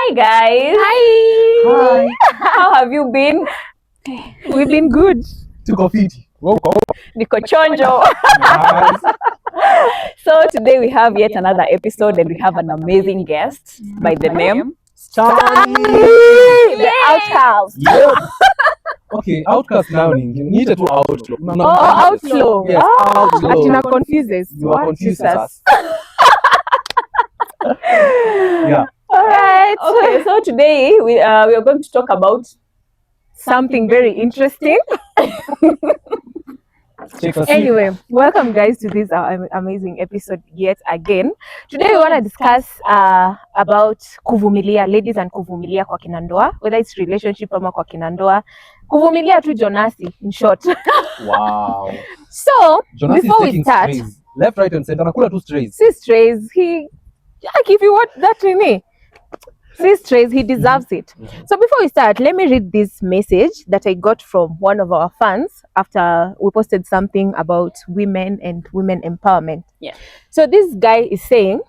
Hi guys. Hi. How have you been? We've been good. Tuko fiti. Niko chonjo. So today we have yet another episode and we have an amazing guest by the name Charlie. the Outcast. Yep. Okay, outcast now need to outlaw. No, Outlaw. Yes, outlaw. Atina confuses. You are confusing us. Yeah. All right. Okay, so today we are going to talk about Something very interesting. Anyway, welcome guys to this amazing episode yet again. Today we want to discuss about kuvumilia, ladies and kuvumilia kwa kinandoa, whether it's relationship ama kwa kinandoa. Kuvumilia tu Jonasi, in short. Wow. So, Jonas before is we start, strays. Left, right, and center. Nakula two strays. see strays, he if you want that in me. See strays, he deserves it. So before we start, let me read this message that I got from one of our fans after we posted something about women and women empowerment. Yeah. So this guy is saying,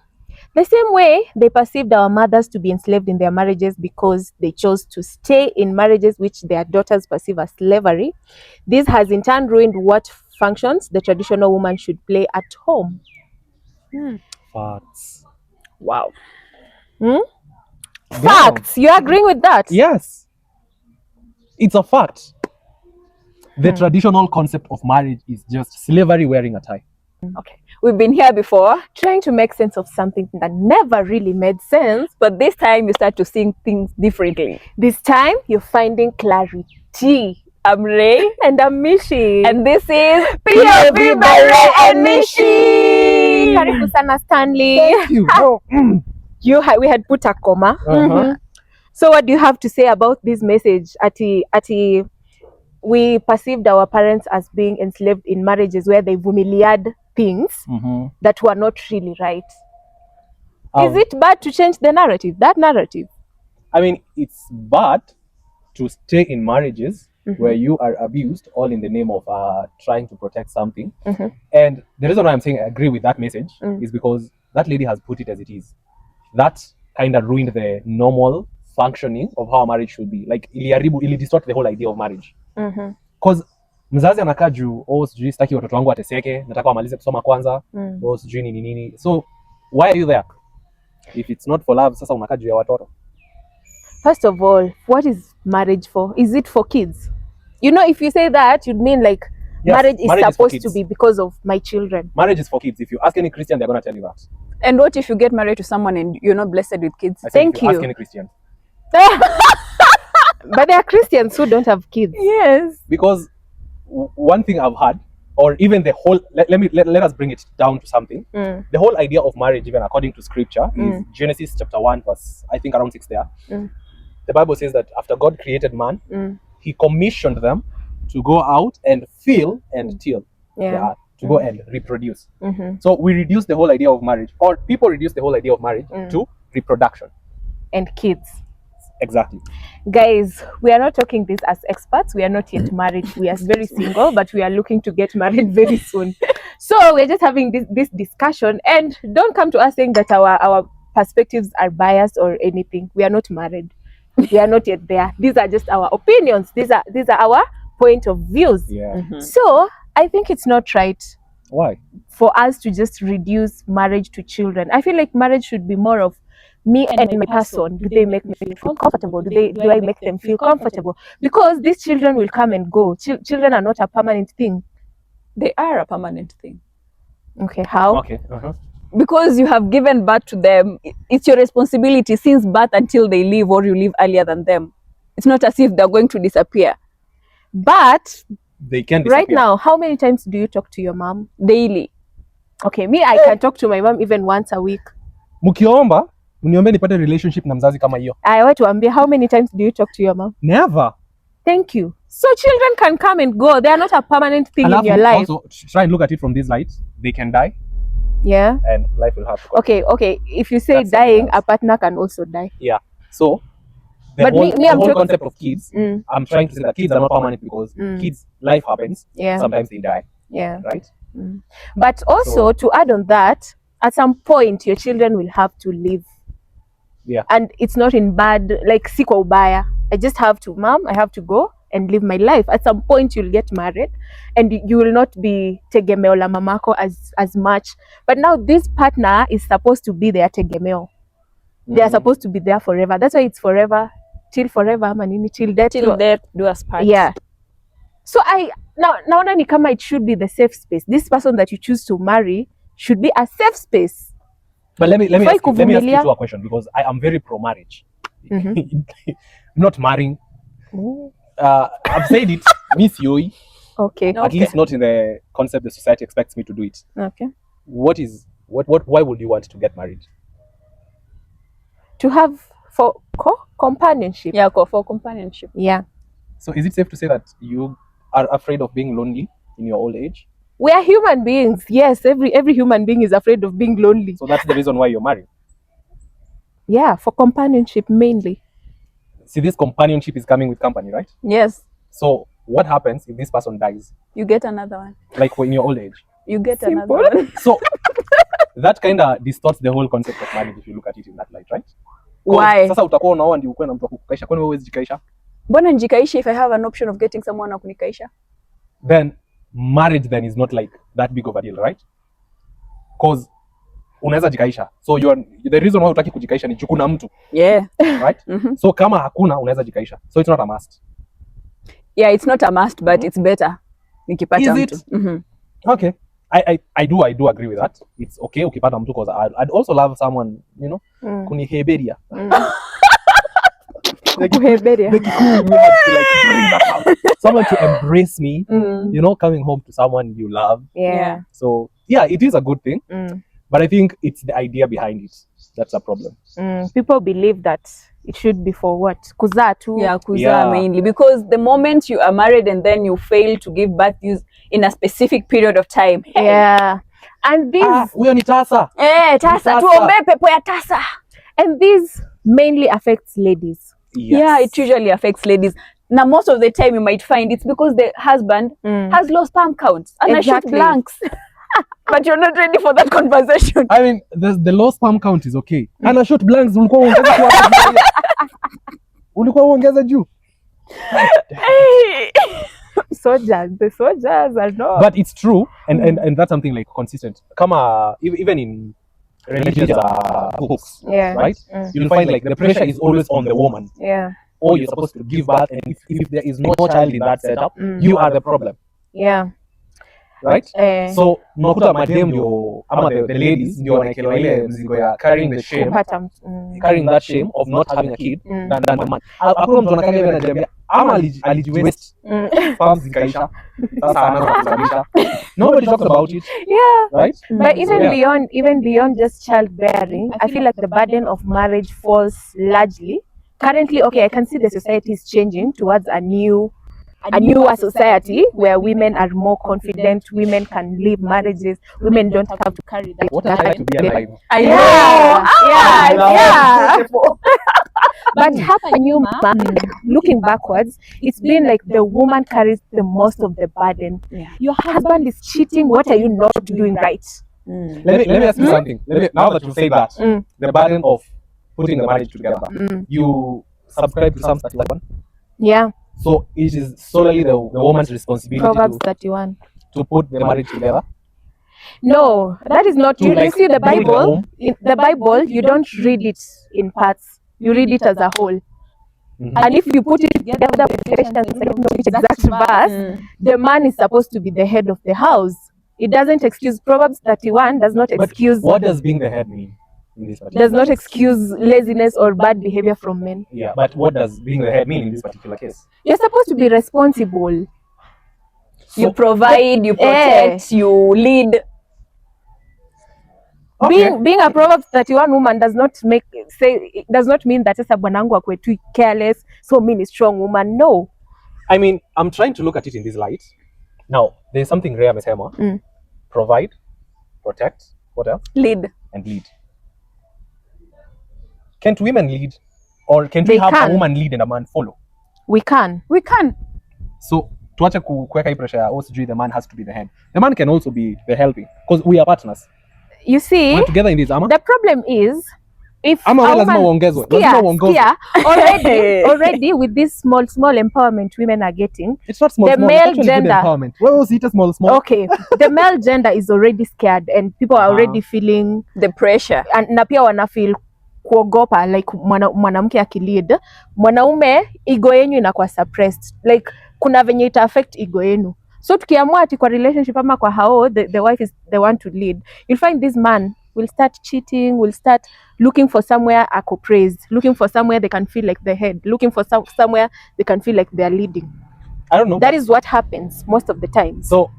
the same way they perceived our mothers to be enslaved in their marriages because they chose to stay in marriages which their daughters perceive as slavery, this has in turn ruined what functions the traditional woman should play at home. Facts. wow. Facts. You agreeing with that? Yes. It's a fact. The traditional concept of marriage is just slavery wearing a tie. Okay. We've been here before, Trying to make sense of something that never really made sense. but this time you start to see things differently. This time, you're finding clarity. I'm Ray And I'm Mitchy. and this is POV by Ray and Mitchy. Karibu sana Stanley. Thank you. We had put a comma. Uh-huh. So what do you have to say about this message? Ati, we perceived our parents as being enslaved in marriages where they vumiliad things that were not really right. Is it bad to change the narrative? That narrative? I mean, it's bad to stay in marriages where you are abused, all in the name of trying to protect something. And the reason why I'm saying I agree with that message is because that lady has put it as it is. That kind of ruined the normal functioning of how a marriage should be. Like, ili distort the whole idea of marriage. Because mzazi anakaa juu, sijui sitaki watoto wangu wateseke, nataka wamalize kusoma kwanza, sijui nini. So, why are you there? If it's not for love, sasa unakaa juu ya watoto. First of all, what is marriage for? Is it for kids? You know, if you say that, you'd mean like Yes, marriage is marriage is for supposed to kids. be because of my children. Marriage is for kids. If you ask any Christian, they're going to tell you that. And what if you get married to someone and you're not blessed with kids? I said, Thank if you. you. Ask any Christian. But there are Christians who don't have kids. Yes. Because one thing I've had, or even the whole, let us bring it down to something. The whole idea of marriage, even according to scripture, is Genesis chapter 1, verse, I think around 6 there. The Bible says that after God created man, he commissioned them to go out and fill and till the Yeah. earth, to go and reproduce. So we reduce the whole idea of marriage, or people reduce the whole idea of marriage to reproduction. And kids. Exactly. Guys, we are not talking this as experts. We are not yet married. We are very single, but we are looking to get married very soon. So we're just having this discussion, and don't come to us saying that our perspectives are biased or anything. We are not married. We are not yet there. These are just our opinions. These are our point of views. Yeah. So I think it's not right Why? for us to just reduce marriage to children. I feel like marriage should be more of me and my person. Do they make me feel comfortable? Do I make them feel comfortable? Because these children will come and go. Children are not a permanent thing. They are a permanent thing. Okay, how? Okay. Because you have given birth to them, it's your responsibility since birth until they leave or you leave earlier than them. It's not as if they're going to disappear. But They can disappear. right now, how many times do you talk to your mom? Daily. Okay, me, I can talk to my mom even once a week. Mkiomba, uniombe nipate relationship na mzazi kama hiyo. I want to ambia, how many times do you talk to your mom? Never. Thank you. So children can come and go. They are not a permanent thing in your life. Also, try and look at it from this light. They can die, Yeah. and life will have to go. Okay. If you say That's something dying, else. a partner can also die. Yeah. So, the But whole, me, the I'm whole talking- concept of kids, Mm. I'm trying to say that kids are not permanent because kids, life happens. Yeah. Sometimes they die, Yeah. right? But also, to add on that, at some point, your children will have to leave Yeah. And it's not in bad, like siko ubaya. I just have to, mom, I have to go and live my life. At some point you'll get married and you will not be tegemeo la mamako as much. But now this partner is supposed to be their tegemeo. They are supposed to be there forever. That's why it's forever, till forever, manini, till death. Till death do us part. Yeah. So now ni kama it should be the safe space. This person that you choose to marry should be a safe space. But let me ask you a question, because I am very pro marriage. Not marrying. I've said it, Miss Yoi. Okay. At least not in the concept the society expects me to do it. Okay. Why would you want to get married? To have for companionship. Yeah, for companionship. Yeah. So is it safe to say that you are afraid of being lonely in your old age? We are human beings. Yes, every human being is afraid of being lonely. So that's the reason why you're married. Yeah, for companionship mainly. See, this companionship is coming with company, right? Yes. So what happens if this person dies? You get another one. Like when you're old age. You get Simple. another one. So that kind of distorts the whole concept of marriage if you look at it in that light, right? Why? Sasa utakuwa unaoa ndio uko na mtu wa kukukaisha. Kwani wewe huwezi jikaisha? Mbona njikaisha if I have an option of getting someone wa kunikaisha? Then marriage then is not like that big of a deal, right? Because unaweza jikaisha. So the reason why utaki kujikaisha ni juu kuna mtu. Yeah. Right? So kama hakuna unaweza jikaisha. So it's not a must. Yeah, it's not a must, but it's better. Nikipata mtu. Is it? Okay. I do agree with that. It's okay ukipata mtu, because I'd also love someone, you know, kuniheberia. The Kikuyu, we have to like bring that out. Someone to embrace me, you know, coming home to someone you love. Yeah. So yeah, it is a good thing. But I think it's the idea behind it that's a problem. People believe that it should be for what? Kuzaa too. Yeah, kuzaa mainly. Because the moment you are married and then you fail to give birth in a specific period of time. Hey. Yeah. And these... huyo ni tasa. Tasa. Tuombe pepo ya tasa. And these mainly affects ladies. Yes. Yeah, it usually affects ladies. Now, most of the time you might find it's because the husband has low sperm counts and I shoot blanks. But you're not ready for that conversation. I mean, the low sperm count is okay. And I shot blanks, ulikuwa uongeza juu. The soldiers are not. But it's true, and that's something like consistent. Even in religious books, right? You'll find like the pressure is always on the woman. Yeah. Or you're supposed to give birth, and if there is no child in that setup, you are the problem. Yeah. Right? So unakuta madem ndio ama the ladies ndio wanaekelewa ile mzigo ya carrying that shame of not having a kid than the man. Hakuna mtu anakaga hivi anajiambia ama alijiwaste farms zikaisha sasa anaanza kuzalisha. Nobody talks about it. Yeah. Right? But even beyond just childbearing, I feel like the burden of marriage falls largely. Currently, okay, I can see the society is changing towards a newer society where women are more confident, women can live marriages, women don't have to carry that. What a time to be alive. I know. Yeah. But hapa nyuma, looking backwards, it's been like the woman carries the most of the burden. Yeah. Your husband is cheating, what are you not doing right? Let me ask you something. Now that you say that, the burden of putting the marriage together, you subscribe to Psalm 31? Yeah. So it is solely the woman's responsibility Proverbs 31. to put the marriage together? No, that is not. You see the Bible. In the Bible, you don't read it in parts. You read it as a whole. And if you put it together with which exact verse, the man is supposed to be the head of the house. It doesn't excuse. Proverbs 31 does not excuse. But what does being the head mean? Does not excuse laziness or bad behavior from men. Yeah, but what does being the head mean in this particular case? You're supposed to be responsible. You provide, you protect, you lead. Okay. Being a Proverbs 31 woman does not mean that sasa bwanangu akwe too careless, so mean a strong woman. No. I mean, I'm trying to look at it in this light. Now, there's something rare, Ms. Emma. Provide, protect, what else? Lead. And lead. Can't women lead? Or can we have a woman lead and a man follow? We can. So, tuache kuweka hii pressure ya the man has to be the head. The man can also be the helping, because we are partners. You see, we're together in this, Ama. The problem is, if Ama a wewe lazima woman- uongezwe. Skia, Lazima uongezwe. skia, already with this small empowerment women are getting, It's not small, the small. male It's actually good gender- empowerment. Wewe usiite small, small. okay, the male gender is already scared and people are already feeling, The pressure. and na pia wana feel kuogopa, like mwanamke akilead, mwanaume ego yenu inakuwa suppressed, like kuna venye ita affect ego yenu. So tukiamua ati kwa relationship ama kwa hao the wife is the one to lead, you'll find this man will start cheating, will start looking for somewhere ako praised, looking for somewhere they can feel like the head, looking for somewhere they can feel like they are leading. I don't know. That is what happens most of the time. So,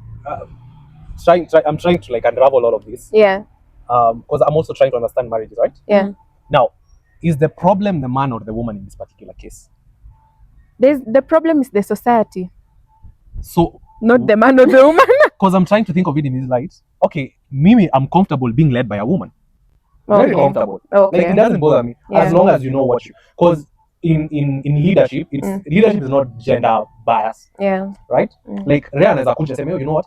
I'm trying to like unravel all of this. Yeah. Because I'm also trying to understand marriages, right? Yeah. Now, is the problem the man or the woman in this particular case? The problem is the society, So, not the man or the woman. because I'm trying to think of it in this light. Okay, Mimi, I'm comfortable being led by a woman. Very Okay. comfortable. Okay. Like it doesn't bother me as long as you know what you. Because in leadership, leadership is not gender bias, Yeah. right? Like Ray anaweza kuja sema, you know what?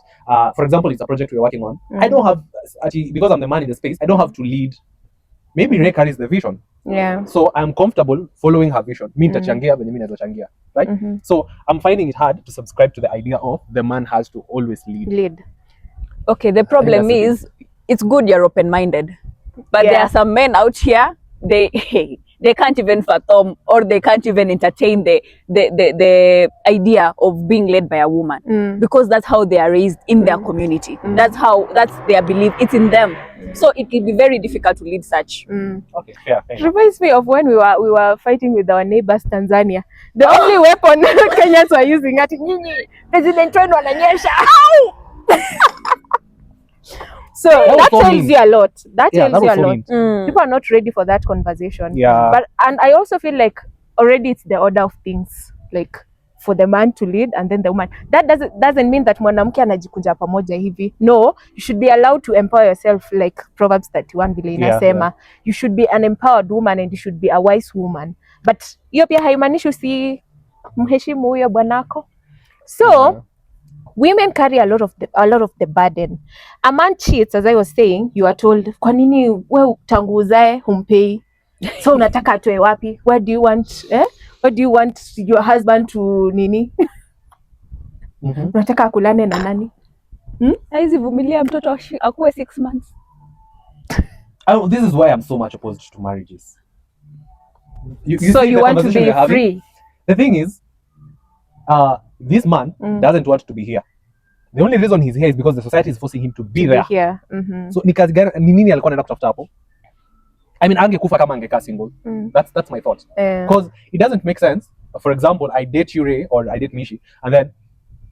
For example, it's a project we're working on. I don't have actually, because I'm the man in the space, I don't have to lead. Maybe Ray carries the vision. Yeah. So I'm comfortable following her vision. Mimi nitachangia venye mimi naweza changia, right? So I'm finding it hard to subscribe to the idea of the man has to always lead. Okay, the problem that's the is it's good you're open-minded, but there Yeah. are some men out here, they can't even fathom or they can't even entertain the idea of being led by a woman because that's how they are raised in their community. That's their belief. It's in them. So it will be very difficult to lead such. Okay, fair. It reminds me of when we were fighting with our neighbors Tanzania. The only weapon Kenyans were using ati nyinyi president wenu ananyesha. So that was so tells mean. you a lot. That Yeah, tells that you was a so lot. mean. People are not ready for that conversation. Yeah. And I also feel like already it's the order of things, like for the man to lead and then the woman. That doesn't mean that mwanamke anajikunja pamoja hivi. No, you should be allowed to empower yourself, like Proverbs 31 vile inasema. Yeah. You should be an empowered woman and you should be a wise woman. But hiyo pia haimaanishi usi mheshimu huyo bwanako. So women carry a lot of the burden. A man cheats, as I was saying, you are told, kwa nini wewe tangu uzae humpei? So unataka atoe wapi? What do you want your husband to nini? Unataka akulane na nani? Haizi vumilia mtoto akuwe 6 months. This is why I'm so much opposed to marriages. You So see you the want to conversation be we're having? free. The thing is, this man doesn't want to be here. The only reason he's here is because the society is forcing him to be there. Here. So ni kazi gani, ni nini alikuwa anaenda kutafuta hapo? I mean, angekufa kama angekaa single. That's my thought. Because it doesn't make sense. For example, I date you, Ray, or I date Mishi, and then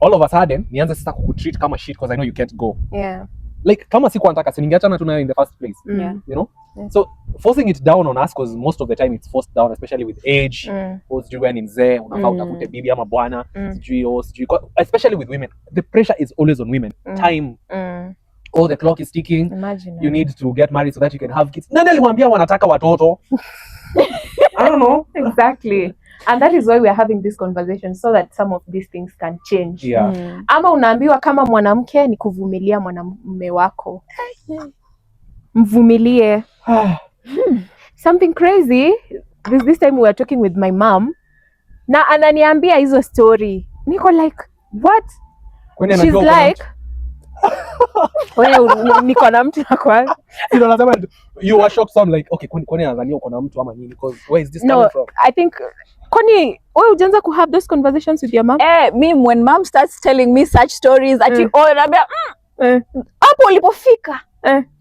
all of a sudden nianze sasa kukutreat kama shit because I know you can't go. Yeah. Like kama sikuwa nataka siningeachana tu nayo in the first place. Yeah. You know? So forcing it down on us, because most of the time it's forced down, especially with age. Sijui wewe ni mzee, unafaa utafute bibi ama bwana, sijui. Especially with women, the pressure is always on women. Time. Oh, the clock is ticking. Imagine. You need to get married so that you can have kids. Nani alimwambia wanataka watoto? I don't know. Exactly. And that is why we are having this conversation, so that some of these things can change. Yeah. Ama unaambiwa kama mwanamke ni kuvumilia mwanamume wako. Mvumilie. Something crazy. This time we were talking with my mom. Na ananiambia hizo story. Niko like, what? She's like, wewe niko na mtu na kwanza. You know, nasema you were shocked, so I'm like, okay, kwani anadhania uko na mtu ama nini? Because where is this coming from? I think kwani wewe ujaanza ku have those conversations with your mom? Me when mom starts telling me such stories ati naambia hapo ulipofika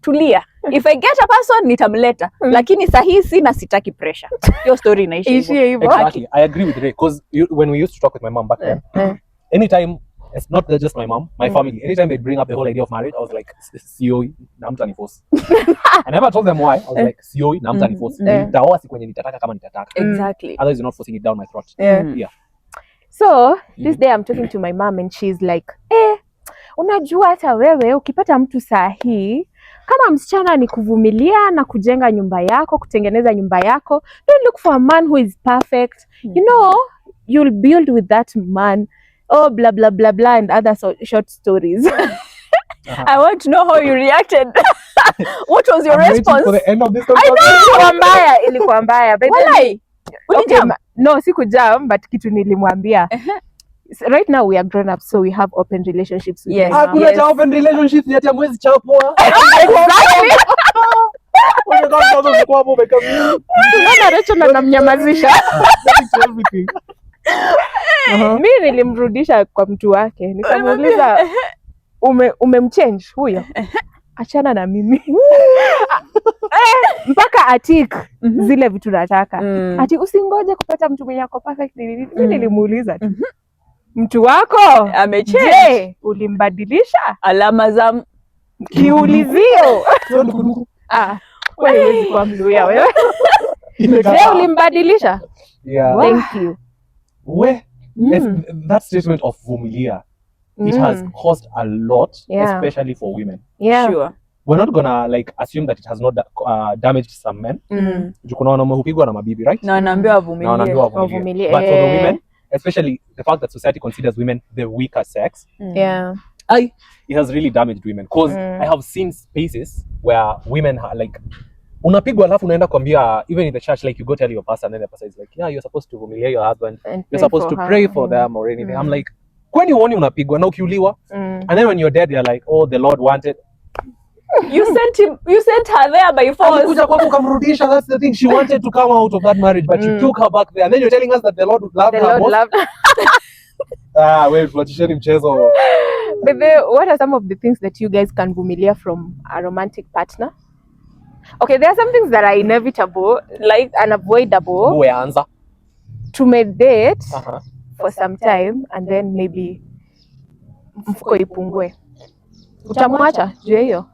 tulia. If I get a person nitamleta, lakini sahi sina, sitaki pressure. Hiyo story inaisha hivyo. Exactly. I agree with Ray, because when we used to talk with my mom back then, anytime, it's not just my mom, my family, anytime they bring up the whole idea of marriage, I was like, sioi na mtu aniforce. I never told them why. I was like, sioi na mtu aniforce. Nitaoa siku yenye nitataka kama nitataka. Exactly. Otherwise you're not forcing it down my throat. Yeah. So this day I'm talking to my mom and she's like, unajua hata wewe ukipata mtu sahi, kama msichana ni kuvumilia na kujenga nyumba yako, kutengeneza nyumba yako. Don't look for a man who is perfect. You know, you'll build with that man. Oh, blah, blah, blah, blah, and other short stories. I want to know how you reacted. What was your I'm response? waiting for the end of this I conversation. know, ilikuwa mbaya. But then- Walai. okay, Ulijam? no, sikujam, but kitu nilimwambia. Right now we are grown up, so we have open relationships with Yes. my mom. Hakuna Yes. cha open relationships yet ya mwezi chapwa. Exactly. Umekaa kwanza uko hapo umekaa. Unaona Rachel anamnyamazisha. That's everything. Mi nilimrudisha kwa mtu wake, nikamuuliza umemchange huyo? Achana na mimi. Mpaka atik zile vitu nataka. Ati usingoje kupata mtu mwenye ako perfect. Mimi nilimuuliza tu. Mtu wako Amechange. je, ulimbadilisha? Alama za Kiulizio. Wewe huwezi kuwa Mluya wewe. Je, ulimbadilisha? Yeah. Thank you. That statement of vumilia, it has caused a lot, Yeah. especially for women. Yeah. Sure. We're not gonna like assume that it has not damaged some men. Juu kuna wanaume hupigwa na mabibi, right? Na wanaambiwa Na wavumilie. wanaambiwa Wavumilie. wavumilie. But for the women, especially the fact that society considers women the weaker sex, Yeah. it has really damaged women. Because I have seen spaces where women are like, unapigwa alafu unaenda kuambia, even in the church, like you go tell your pastor, and then the pastor is like, yeah, you're supposed to vumilia your husband, And you're supposed to pray for them or anything. I'm like, kwani uoni unapigwa na ukiuliwa? And then when you're dead, you're like, oh, the Lord wanted. You sent her there by force. Alikuja kwako ukamrudisha. That's the thing. She wanted to come out of that marriage, but you took her back there. And then you're telling us that the Lord loved The her Lord most. loved. Wewe tuachisheni mchezo. But what are some of the things that you guys can vumilia from a romantic partner? Okay, there are some things that are inevitable, like unavoidable. Uwe anza. To meditate for some time and then maybe mfuko ipungue. Utamwacha juu ya hiyo?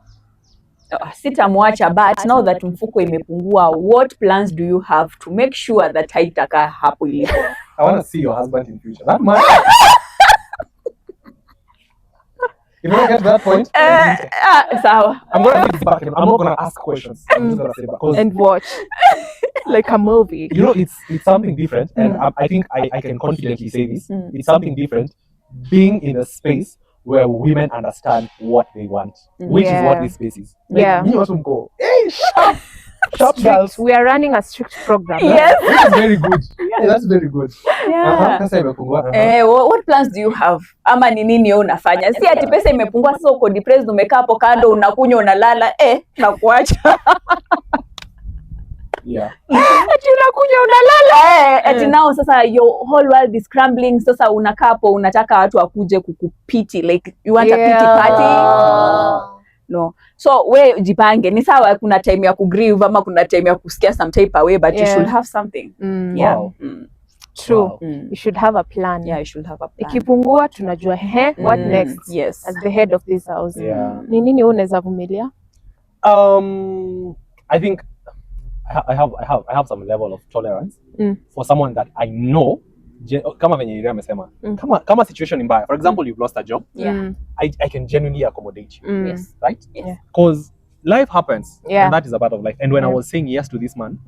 Sitamwacha, but now that mfuko imepungua, what plans do you have to make sure that haitakaa hapo ilipo? I want to see your husband in future. That man. If you don't get to that point, Sawa. I'm going to leave this back. I'm not going to ask questions. I'm just going to say back. 'Cause, And watch like a movie. you know, it's something different. And I think I can confidently say this. It's something different being in a space where women understand what they want, which is what this space is. Yeah. Me also go, hey, sharp girls. We are running a strict program. Yes. This is very good. Yeah, that's very good. Yeah. Pesa imepungua. What plans do you have? Ama ni nini wewe unafanya? Si ati pesa imepungua sasa uko depressed umekaa hapo kando unakunywa unalala na kuacha. Yeah. Ati unakunywa unalala. Ati now sasa your whole world is crumbling, sasa unakaa hapo unataka watu wakuje kukupiti, like you want a pity party. No. So we jipange, ni sawa kuna time ya kugrieve ama kuna time ya kusikia some type away, but you should have something. Yeah. Wow. True. Wow. You should have a plan. Yeah, you should have a plan. Ikipungua tunajua what next? Yes. As the head of this house. Yeah. Ni nini unaweza vumilia? I think I have some level of tolerance for someone that I know. Kama venye Iria amesema, kama situation ni mbaya, for example you've lost a job, I can genuinely accommodate you. Yes. Right? Yes. Because life happens, Yeah. and that is a part of life. And when I was saying yes to this man,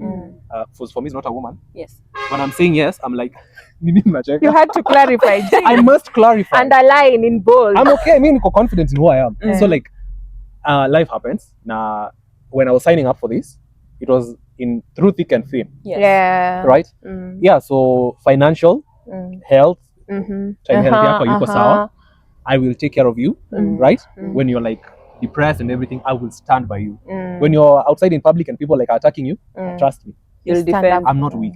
for me he's not a woman. Yes. When I'm saying yes, I'm like, nini mnacheka? You had to clarify. I must clarify. Underline in bold. I'm okay. I mean, niko confident in who I am. So like, life happens. Now, when I was signing up for this, it was through thick and thin. Yes. Yeah. Right? Yeah. So financial, health, time health yako yuko sawa. I will take care of you. Right? When you're like depressed and everything, I will stand by you. When you're outside in public and people like are attacking you, trust me. You'll Stand defend. up. I'm not weak.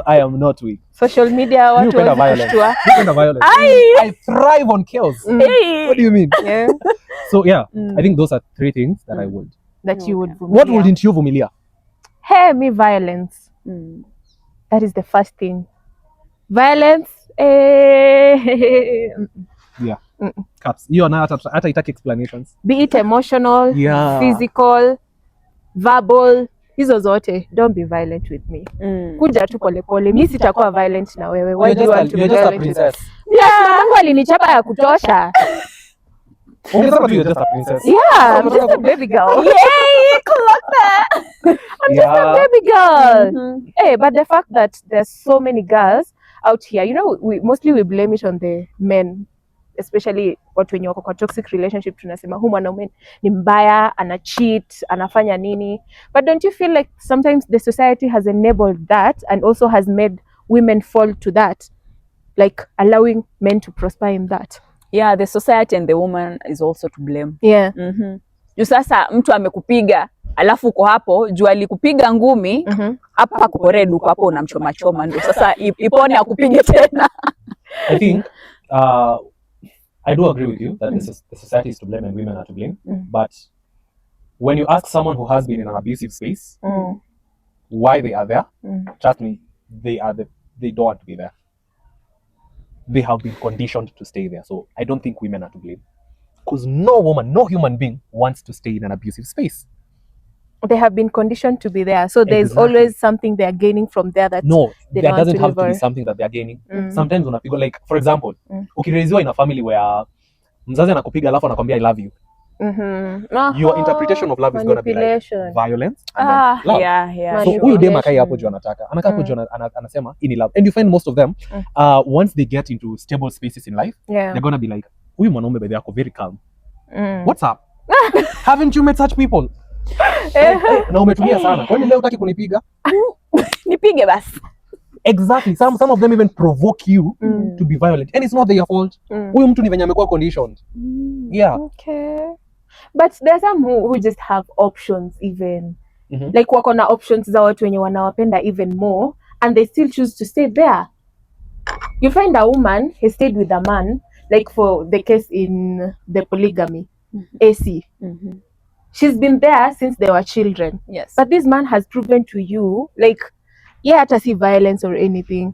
I am not weak. Social media watu Upenda violence. kushtua. Upenda violence. I thrive on chaos. Hey. What do you mean? Yeah. So yeah, I think those are three things that I would. That you would What vumilia. wouldn't you vumilia? Hey, me violence. That is the first thing. Violence. Yeah. Caps. Hiyo na hata itaki explanations. Be it emotional, Yeah. physical, verbal. Hizo zote. Don't be violent with me. Kuja tu pole pole. Mi sitakuwa violent na wewe. Why do you want to be You're just a violent with me? princess. Yeah, mamangu alinichapa ya kutosha. Ungesema tu you're just a princess. Yeah, I'm just a baby girl. Yay, clock that. I'm just a baby girl. Hey, but the fact that there's so many girls out here, you know, we blame it on the men. especially watu wenye wako kwa toxic relationship tunasema huyu mwanaume ni mbaya, ana cheat, anafanya nini. But don't you feel like sometimes the society has enabled that and also has made women fall to that, like allowing men to prosper in that? Yeah, the society and the woman is also to blame. Yeah. Juu sasa mtu amekupiga alafu uko hapo juu alikupiga ngumi hapa kukoredu uko hapo unamchoma choma, ndio sasa ipone akupige tena. I think I do agree with you that the society is to blame and women are to blame. But when you ask someone who has been in an abusive space why they are there, trust me, they don't want to be there. They have been conditioned to stay there. So I don't think women are to blame. Because no woman, no human being wants to stay in an abusive space. They have been conditioned to be there. So there's always something they are gaining from there that there doesn't have to be something that they are gaining. Sometimes unapigwa, like for example, ukireziwa in a family where mzazi anakupiga alafu anakwambia I love you. Your interpretation of love is going to be like violence and then love. Yeah. So huyu dem akai hapo juu anataka. Anakaa hapo juu anasema ini love. And you find most of them once they get into stable spaces in life, they're going to be like, huyu mwanaume by the way very calm. What's up? Haven't you met such people? Na umetumia sana. Kwani leo utaki kunipiga? Nipige basi. Exactly. Some of them even provoke you to be violent, and it's not their fault. Huyu mtu ni venye amekuwa conditioned. Yeah. Okay. But there's some who just have options even. Like wako na options za watu wenye wanawapenda even more and they still choose to stay there. You find a woman has stayed with a man, like for the case in the polygamy, AC. She's been there since they were children. Yes. But this man has proven to you, like, hata si violence or anything.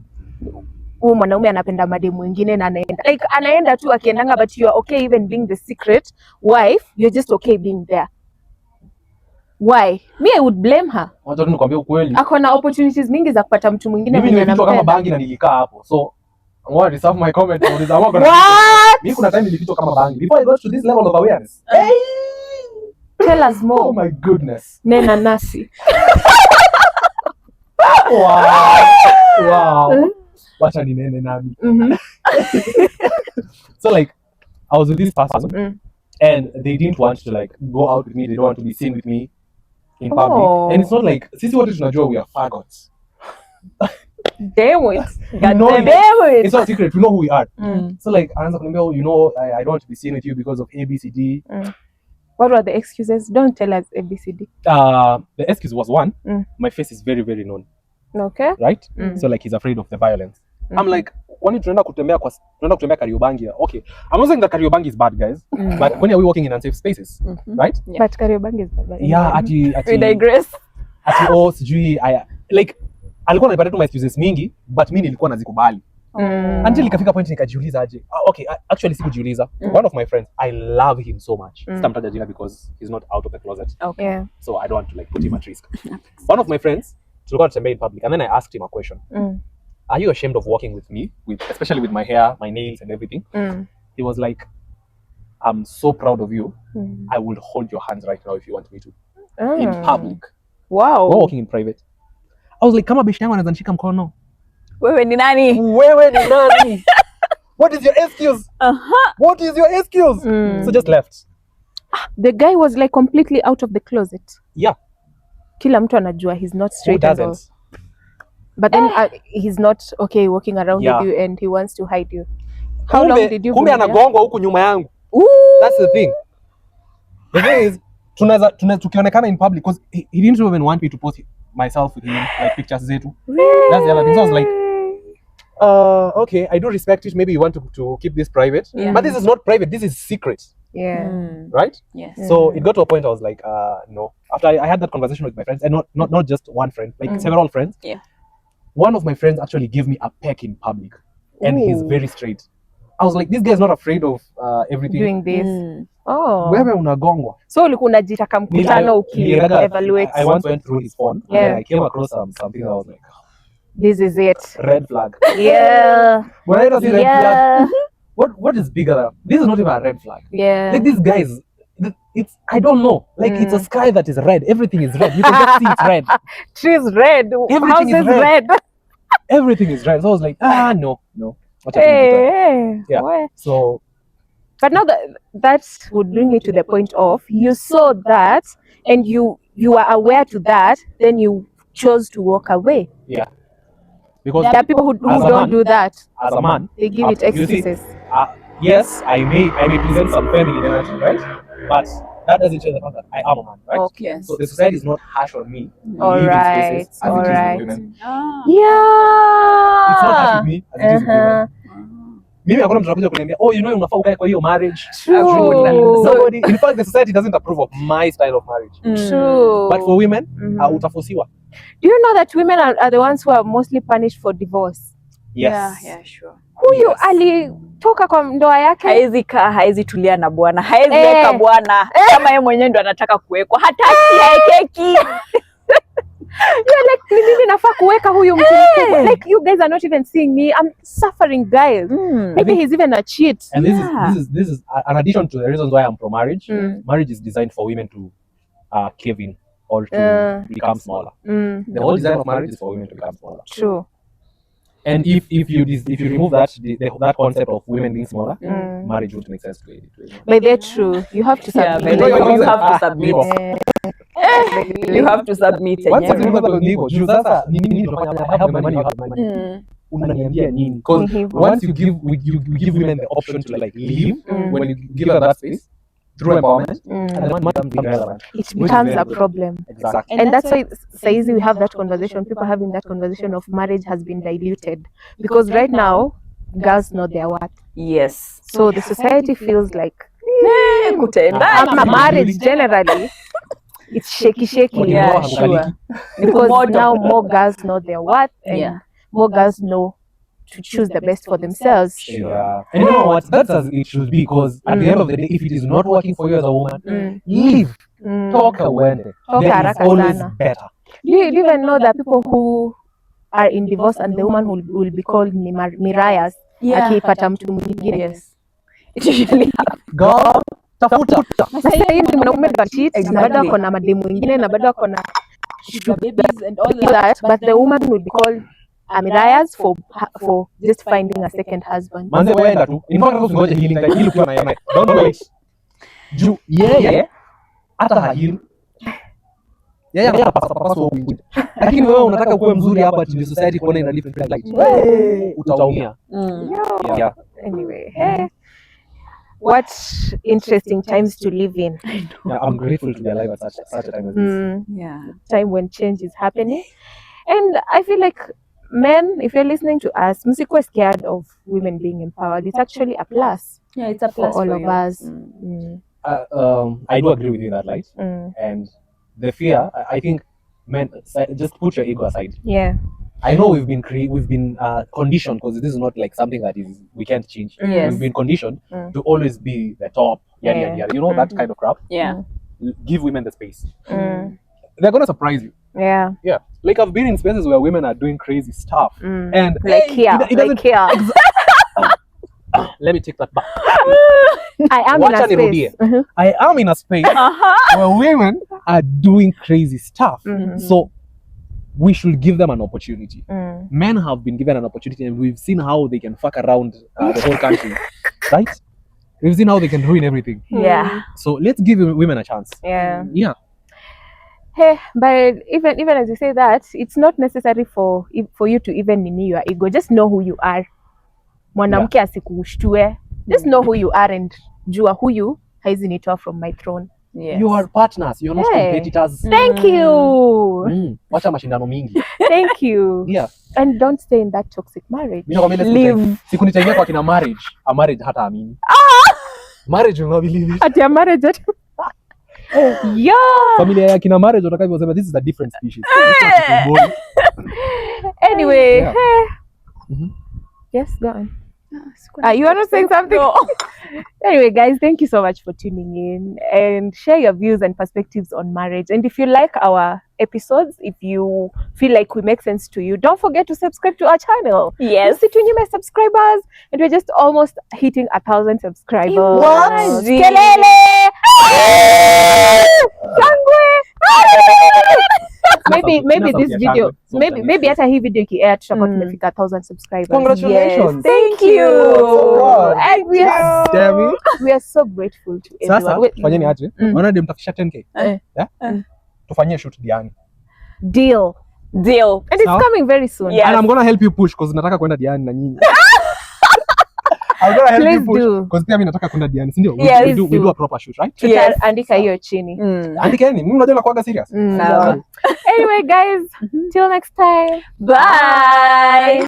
Huyu mwanaume anapenda mademu mwingine na anaenda tu akiendanga, but you are okay even being the secret wife, you're just okay being there. Why? Me, I would blame her. Wacha tu nikwambie ukweli. Ako na opportunities mingi za kupata mtu mwingine mwenye anampenda. Mimi kama bangi na nilikaa hapo. So I want to reserve my comment on this. What? Mimi kuna time nilipitwa kama bangi. Before I got to this level of awareness. Tell us more. Oh my goodness. Nena nasi. Wow. Wacha ni nene nami. So like I was with this person and they didn't want to like go out with me. They don't want to be seen with me in public. And it's not like sisi wote tunajua we are faggots. Damn it. It's not a secret. We know who we are. So like anaanza kuniambia, you know, I don't want to be seen with you because of ABCD. What were the excuses? Don't tell us ABCD. The excuse was one, my face is very, very known. Okay. Right? So like he's afraid of the violence. I'm like, kwani tunaenda kutembea Kariobangi? Okay. I'm not saying that Kariobangi is bad, guys. But when are we walking in unsafe spaces? Right? Yeah. But Kariobangi is bad. Yeah, we digress. Sijui like alikuwa ananipatia tu my excuses mingi, but mimi nilikuwa nazikubali. Until ikafika point nikajiuliza aje. Okay, actually sikujiuliza. One of my friends, I love him so much. Sitamtaja jina because he's not out of the closet. Okay. Yeah. So I don't want to like put him at risk. One of my friends, tulikuwa tunatembea in public and then I asked him a question. Are you ashamed of walking with me, especially with my hair, my nails and everything? He was like, I'm so proud of you. I will hold your hands right now if you want me to. In public. Wow. We're walking in private. I was like, kama bishi yangu anaweza nishika mkono. Wewe ni nani? What is your excuse? What is your excuse? So just left. The guy was like completely out of the closet. Yeah. Kila mtu anajua he's not straight. Who doesn't? But then he's not okay walking around with you and he wants to hide you. How long did you kumbe anagongwa huku nyuma yangu? That's the thing. The thing is, tukionekana in public because he didn't even want me to post myself with him, like pictures zetu. Really? That's the other thing. So I was like, okay, I do respect it. Maybe you want to keep this private. Yeah. But this is not private. This is secret. Yeah. Right? Yes. So it got to a point I was like, no. After I had that conversation with my friends, and not just one friend, like several friends. Yeah. One of my friends actually gave me a peck in public. And he's very straight. I was like, this guy's not afraid of everything. Doing this. Oh. Wewe unagongwa. So ulikuwa unajitaka mkutano evaluate. I once went through his phone and I came across something that I was like, this is it. Red flag. Yeah. When I see red flag, what is bigger than this? Is not even a red flag. Yeah. Like these guys, it's I don't know. Like it's a sky that is red. Everything is red. You can just see it's red. Trees red. Everything is red. Everything is red. So I was like, no. Hey. Yeah. What? So But now that would bring me to the point of you saw that and you are aware to that, then you chose to walk away. Yeah. Because There are people who don't do that. As a man, They give it you see, excuses. yes, I may present some feminine energy, right? But that doesn't change the fact that I am a man, right? Okay. So the society is not harsh on me. All Live in right. spaces as All it is with right. women. Yeah. It's not harsh with me as it is with women. Mimi hakuna mtu anakuja kuniambia, oh, you know, unafaa ukae kwa hiyo marriage. True. Nobody, in fact, the society doesn't approve of my style of marriage. True. But for women, utafosiwa. Do you know that women are the ones who are mostly punished for divorce? Yes. Yeah, sure. Huyu alitoka kwa ndoa yake, haezi tulia na bwana, haezi weka bwana kama yeye mwenyewe ndo anataka kuwekwa, hata akiekeki. You're like, mimi nafaa kuweka huyu mtu. Like, you guys are not even seeing me. I'm suffering, guys. Maybe he's even a cheat. And this is an addition to the reasons why I'm pro marriage. Marriage is designed for women to cave in or to become smaller. The whole design of marriage is for women to become smaller. True. And if you remove that concept of women being smaller, marriage won't make sense to it. But they're true. You have to submit. You have to submit. You have to submit. Once you remove that neighbor, sasa nini tunafanya? I have my money, you have my money. Unaniambia nini? Because once you give women the option to like leave, when you give her that space through empowerment, and the man becomes irrelevant. It becomes a problem. Exactly. And that's why so easy we have that conversation. People having that conversation of marriage has been diluted because right now girls know their worth. Yes. So the society feels like kutenda marriage generally it's shaky. Yeah, sure. Because now more girls know their worth and more girls know to choose the best for themselves. Yeah. And you know what? That's as it should be, because at the end of the day, if it is not working for you as a woman, leave. Talk away. There is always better. Do you even know that people who are in divorce and the woman will be called Mirayas akipata mtu mwingine? Yes. It usually happens. Go tafuta. Sasa hivi mwanaume cheat na bado ako na mademu mwingine na bado ako na sugar babies and all that, but the woman will be called Amirayas for just finding a second husband. Manze wewe tu. In fact, usingoje healing time ili ukiwa na yeye. Don't wait. Juu yeye hata hahiru. Yeye anapasa uingie. Lakini wewe unataka kuwe mzuri hapa in society kuona ina different light. Utaumia. Yeah. Anyway, what interesting times to live in. Yeah, I'm grateful to be alive at such a time as this. Yeah. Time when change is happening. And I feel like men, if you're listening to us, msikuwe scared of women being empowered. It's actually a plus. Yeah, it's a plus for all of you. us. I do agree with you in that light. And the fear, I think, men, just put your ego aside. Yeah. I know we've been conditioned, because this is not like something that we can't change. Yes. We've been conditioned to always be the top. You know, that kind of crap. Yeah. Give women the space. They're gonna surprise you. Yeah. Yeah. Like I've been in spaces where women are doing crazy stuff. And like here. Like here. Let me take that back. I am in a space. I am in a space where women are doing crazy stuff. So we should give them an opportunity. Men have been given an opportunity, and we've seen how they can fuck around the whole country, right? We've seen how they can ruin everything. Yeah. So let's give women a chance. Yeah. Yeah. Hey, but even as you say that, it's not necessary for you to even nini your ego. Just know who you are. Mwanamke asikushtue. Just know who you are and jua huyu haizinitoa from my throne. Yes. You are partners. You're not competitors. Thank you. Wacha mashindano mingi. Thank you. Yeah. And don't stay in that toxic marriage. Live. Siku nitaingia kwa kina marriage. A marriage hata amini. Marriage will not believe it. At your marriage. Yeah. Familia ya kina marriage watakavyosema this is a different species. Anyway. Yes, go on. You want to say something? No. Anyway, guys, thank you so much for tuning in and share your views and perspectives on marriage. And if you like our episodes, if you feel like we make sense to you, don't forget to subscribe to our channel. Yes. We're new subscribers, and we're just almost hitting 1,000 subscribers. What? Kelele! Sangwe! maybe Sina this sauti ya video shangwe. maybe hata hii video ikiair tutakuwa tumefika 1000 subscribers. Congratulations. Yes, thank you. God. And Damn it. we are so grateful to Sasa everyone. tufanyeni aje? Unaona dem tafisha 10k. Tufanyie shoot Diani. Deal. Deal. And it's Sawa? coming very soon. Yeah. And I'm gonna help you push because nataka kwenda Diani na nyinyi. I'm gonna help Please you push do. because pia mimi nataka kwenda Diani, si ndio? Yes, We do a proper shoot, right? Yes. Tutaandika hiyo chini. Andikeni, mimi unajua nakuaga serious. Sawa. Anyway guys, till next time. Bye.